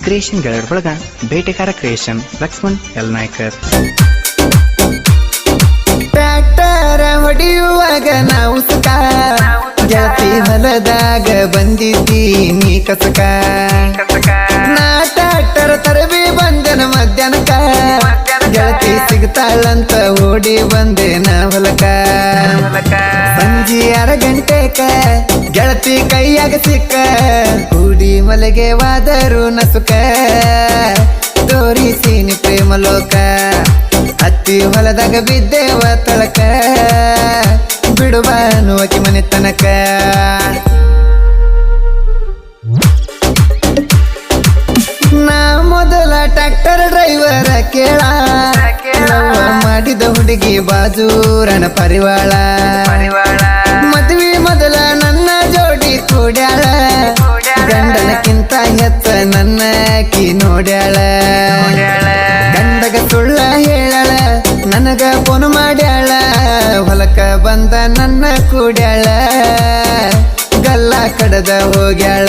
Creation ಗೆಳೆಯರ ಬಳಗ ಬೇಟೆಗಾರ creation Lakshman L Naikar. Tractor ಹೊಡೆಯುವಾಗ ನಾವು ಸುಖ ಗೆಳತಿ ಹೊಲದಾಗ ಬಂದಿದ್ದಿ ನೀ ಕಸಕ ನಾ ಟ್ರ್ಯಾಕ್ಟರ್ ತರಬಿ ಬಂದನ ಮಧ್ಯಾಹ್ನಕ ಗೆಳತಿ ಸಿಗ್ತಾಳಂತ ಓಡಿ ಬಂದೇನ ಹೊಲಕ ಸಂಜೆ 6 ಗಂಟೆಕ ಗೆಳತಿ ಕೈಯಾಗ ಸಿಕ್ಕ ಕೂಡಿ ಮಲೆಗೆ ವಾದರು ನಸುಕ ತೋರಿಸೀನಿ ಪ್ರೇಮ ಲೋಕ ಹತ್ತಿ ಹೊಲದಾಗ ಬಿದ್ದೇವ ತಳಕ ಬಿಡುವಾನು ಅಕಿ ಮನೆ ತನಕ ನಾ ಮೊದಲ ಟ್ರ್ಯಾಕ್ಟರ್ ಡ್ರೈವರ ಕೇಳ ಲವ್ವ ಮಾಡಿದ ಹುಡುಗಿ ಬಾಜೂರನ ಪರಿವಾಳ ಮದ್ವಿ ಮೊದಲ ನನ್ನ ಜೋಡಿ ಕೂಡ್ಯಾಳ ಗಂಡನಕ್ಕಿಂತ ಹೆಚ್ಚ ನನ್ನ ಕಿ ನೋಡ್ಯಾಳ ಗಂಡಗ ಸುಳ್ಳ ಹೇಳಳ ನನಗ ಫೋನ್ ಮಾಡ್ಯಾಳ ಹೊಲಕ ಬಂದ ನನ್ನ ಕೂಡ್ಯಾಳ ಗಲ್ಲ ಕಡದ ಹೋಗ್ಯಾಳ